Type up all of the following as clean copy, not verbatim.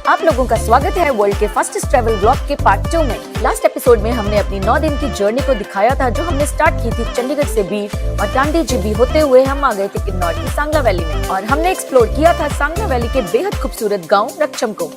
आप लोगों का स्वागत है वर्ल्ड के फास्टेस्ट ट्रैवल ब्लॉग के पार्ट 2 में। लास्ट एपिसोड में हमने अपनी 9 दिन की जर्नी को दिखाया था, जो हमने स्टार्ट की थी चंडीगढ़ से बीर और टांडी जीबी होते हुए हम आ गए थे किन्नौर की सांगला वैली में और हमने एक्सप्लोर किया था सांगला वैली के बेहद खूबसूरत गाँव रक्षम को।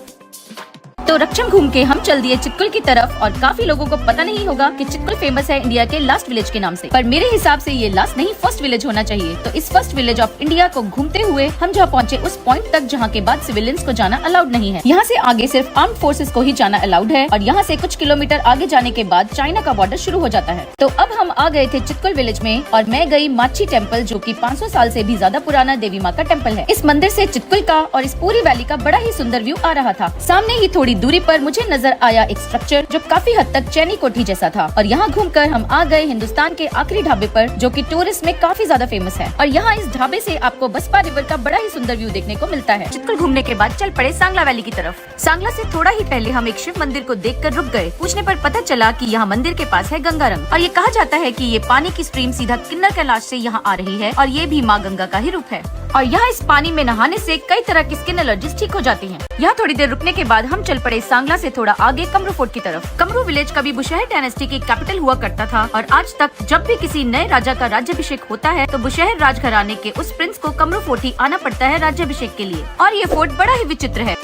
तो रक्षम घूम के हम चल दिए चितकुल की तरफ और काफी लोगों को पता नहीं होगा कि चितकुल फेमस है इंडिया के लास्ट विलेज के नाम से, पर मेरे हिसाब से ये लास्ट नहीं फर्स्ट विलेज होना चाहिए। तो इस फर्स्ट विलेज ऑफ इंडिया को घूमते हुए हम जहाँ पहुँचे उस पॉइंट तक जहाँ के बाद सिविलियंस को जाना अलाउड नहीं है। यहाँ से आगे सिर्फ आर्म्ड फोर्सेस को ही जाना अलाउड है और यहाँ से कुछ किलोमीटर आगे जाने के बाद चाइना का बॉर्डर शुरू हो जाता है। तो अब हम आ गए थे चितकुल विलेज में और मैं गई माची टेम्पल, जो की 500 साल से भी ज्यादा पुराना देवी माँ का टेम्पल है। इस मंदिर से चितकुल का और इस पूरी वैली का बड़ा ही सुंदर व्यू आ रहा था। सामने ही थोड़ी दूरी पर मुझे नजर आया एक स्ट्रक्चर जो काफी हद तक चैनी कोठी जैसा था और यहाँ घूमकर हम आ गए हिंदुस्तान के आखिरी ढाबे पर, जो कि टूरिस्ट में काफी ज्यादा फेमस है। और यहाँ इस ढाबे से आपको बसपा रिवर का बड़ा ही सुंदर व्यू देखने को मिलता है। चितकुल घूमने के बाद चल पड़े सांगला वैली की तरफ। सांगला से थोड़ा ही पहले हम एक शिव मंदिर को देखकर रुक गए। पूछने पर पता चला कि यहाँ मंदिर के पास है गंगा रंग और ये कहा जाता है कि ये पानी की स्ट्रीम सीधा किन्नर कैलाश से यहाँ आ रही है और ये भी माँ गंगा का ही रूप है। और यहाँ इस पानी में नहाने से कई तरह की स्किन एलर्जीज ठीक हो जाती हैं। यहाँ थोड़ी देर रुकने के बाद हम चल पड़े सांगला से थोड़ा आगे कमरू फोर्ट की तरफ। कमरू विलेज कभी बुशहर डायनेस्टी की कैपिटल हुआ करता था और आज तक जब भी किसी नए राजा का राज्याभिषेक होता है तो बुशहर राजघराने के उस प्रिंस को कमरू फोर्ट ही आना पड़ता है राज्याभिषेक के लिए। और ये फोर्ट बड़ा ही विचित्र है।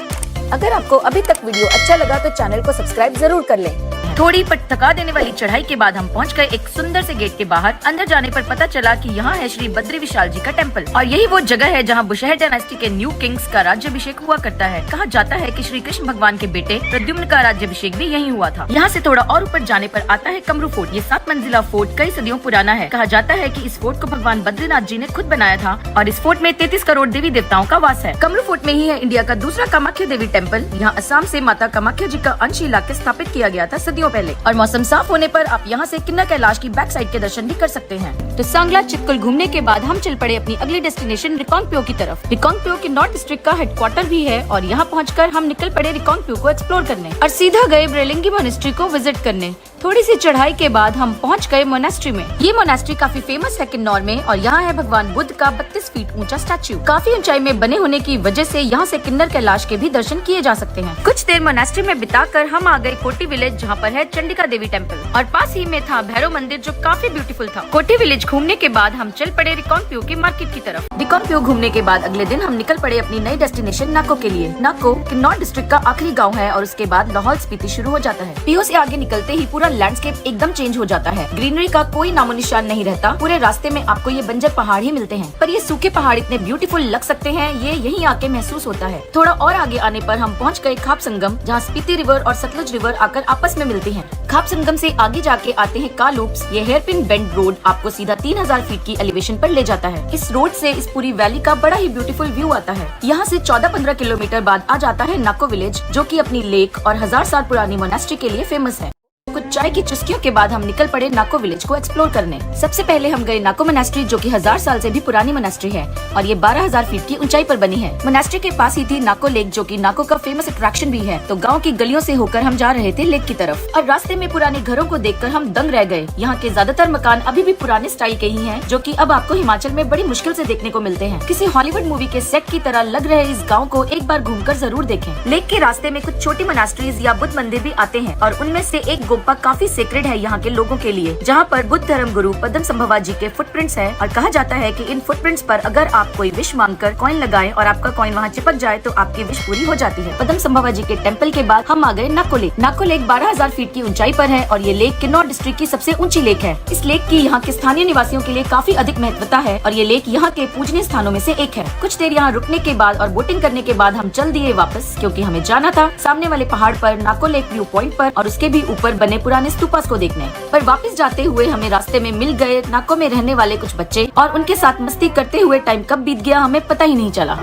अगर आपको अभी तक वीडियो अच्छा लगा तो चैनल को सब्सक्राइब जरूर कर लें। थोड़ी पर थका देने वाली चढ़ाई के बाद हम पहुंच गए एक सुंदर से गेट के बाहर। अंदर जाने पर पता चला कि यहाँ है श्री बद्री विशाल जी का टेम्पल और यही वो जगह है जहाँ बुशहर डायनेस्टी के न्यू किंग्स का राज्याभिषेक हुआ करता है। कहा जाता है कि श्री कृष्ण भगवान के बेटे प्रद्युम्न का राज्याभिषेक भी यही हुआ था। यहाँ से थोड़ा और ऊपर जाने पर आता है कमरू फोर्ट। ये 7 मंजिला फोर्ट कई सदियों पुराना है। कहा जाता है कि इस फोर्ट को भगवान बद्रीनाथ जी ने खुद बनाया था और इस फोर्ट में 33 करोड़ देवी देवताओं का वास है। कमरू फोर्ट में ही है इंडिया का दूसरा कामाख्या देवी टेम्पल। यहाँ असम से माता कामाख्या जी का अंश इलाके स्थापित किया गया था सदियों पहले और मौसम साफ होने पर आप यहाँ से किन्नर कैलाश की बैक साइड के दर्शन भी कर सकते हैं। तो सांगला चितकुल घूमने के बाद हम चल पड़े अपनी अगली डेस्टिनेशन रिकांगपिओ की तरफ। रिकांगपिओ की नॉर्थ डिस्ट्रिक्ट का हेडक्वार्टर भी है और यहाँ पहुंचकर हम निकल पड़े रिकांगपिओ को एक्सप्लोर करने और सीधा गए ब्रेलिंगी मोनेस्ट्री को विजिट करने। थोड़ी सी चढ़ाई के बाद हम पहुंच गए मोनेस्ट्री में। ये मोनेस्ट्री काफी फेमस है किन्नौर में और यहाँ है भगवान बुद्ध का 32 फीट ऊंचा स्टैच्यू। काफी ऊंचाई में बने होने की वजह से यहाँ से किन्नर कैलाश के भी दर्शन किए जा सकते हैं। कुछ देर मोनेस्ट्री में बिताकर हम आ गए कोटी विलेज, जहाँ पर है चंडिका देवी टेम्पल और पास ही में था भैरव मंदिर, जो काफी ब्यूटीफुल था। कोटी विलेज घूमने के बाद हम चल पड़े रिकांगपिओ की मार्केट की तरफ। रिकांगपिओ घूमने के बाद अगले दिन हम निकल पड़े अपनी नई डेस्टिनेशन नाको के लिए। नाको किन्नौर डिस्ट्रिक्ट का आखिरी गाँव है और उसके बाद लाहौल स्पीति शुरू हो जाता है। पीओ से आगे निकलते ही पूरा लैंडस्केप एकदम चेंज हो जाता है। ग्रीनरी का कोई नामो निशान नहीं रहता। पूरे रास्ते में आपको ये बंजर पहाड़ ही मिलते हैं, पर ये सूखे पहाड़ इतने ब्यूटीफुल लग सकते हैं, ये यहीं आके महसूस होता है। थोड़ा और आगे आने पर हम पहुंच गए खाप संगम, जहाँ स्पीति रिवर और सतलुज रिवर आकर आपस में मिलती हैं। खाप संगम से आगे जाके आते हैं का लूप्स। ये हेयरपिन बेंड रोड आपको सीधा 3000 फीट की एलिवेशन पर ले जाता है। इस रोड से इस पूरी वैली का बड़ा ही ब्यूटीफुल व्यू आता है। यहाँ से 14-15 किलोमीटर बाद आ जाता है नाको विलेज, जो कि अपनी लेक और 1000 साल पुरानी मोनेस्ट्री के लिए फेमस है। कुछ चाय की चुस्कियों के बाद हम निकल पड़े नाको विलेज को एक्सप्लोर करने। सबसे पहले हम गए नाको मोनेस्ट्री, जो कि 1000 साल से भी पुरानी मोनेस्ट्री है और ये 12000 फीट की ऊंचाई पर बनी है। मोनेस्ट्री के पास ही थी नाको लेक, जो कि नाको का फेमस अट्रैक्शन भी है। तो गांव की गलियों से होकर हम जा रहे थे लेक की तरफ और रास्ते में पुराने घरों को देखकर हम दंग रह गए। यहाँ के ज्यादातर मकान अभी भी पुराने स्टाइल के ही हैं, जो कि अब आपको हिमाचल में बड़ी मुश्किल से देखने को मिलते हैं। किसी हॉलीवुड मूवी के सेट की तरह लग रहे इस गाँव को एक बार घूमकर जरूर देखें। लेक के रास्ते में कुछ छोटी मोनेस्ट्रीज या बुद्ध मंदिर भी आते हैं और उनमें से एक गोम्पा काफी सेक्रेड है यहाँ के लोगों के लिए, जहाँ पर बुद्ध धर्म गुरु पद्म संभवा जी के फुटप्रिंट्स हैं और कहा जाता है कि इन फुटप्रिंट्स पर अगर आप कोई विश मांगकर कॉइन लगाएं और आपका कॉइन वहाँ चिपक जाए तो आपकी विश पूरी हो जाती है। पद्म संभवा जी के टेम्पल के बाद हम आ गए नाको लेक। नाको लेक 12000 फीट की ऊंचाई पर है और ये लेक किन्नौर डिस्ट्रिक्ट की सबसे ऊंची लेक है। इस लेक की यहाँ के स्थानीय निवासियों के लिए काफी अधिक महत्वता है और ये लेक यहाँ के पूजनीय स्थानों में से एक है। कुछ देर यहाँ रुकने के बाद और बोटिंग करने के बाद हम चल दिए वापस, क्योंकि हमें जाना था सामने वाले पहाड़ पर नाको लेक व्यू पॉइंट पर और उसके भी ऊपर बने पुराने स्तूपास को देखने। पर वापस जाते हुए हमें रास्ते में मिल गए नाको में रहने वाले कुछ बच्चे और उनके साथ मस्ती करते हुए टाइम कब बीत गया हमें पता ही नहीं चला।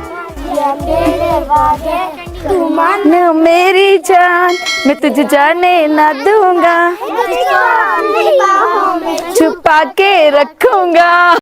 तू मान मेरी जान, मैं तुझे जाने ना दूंगा, छुपा के रखूंगा।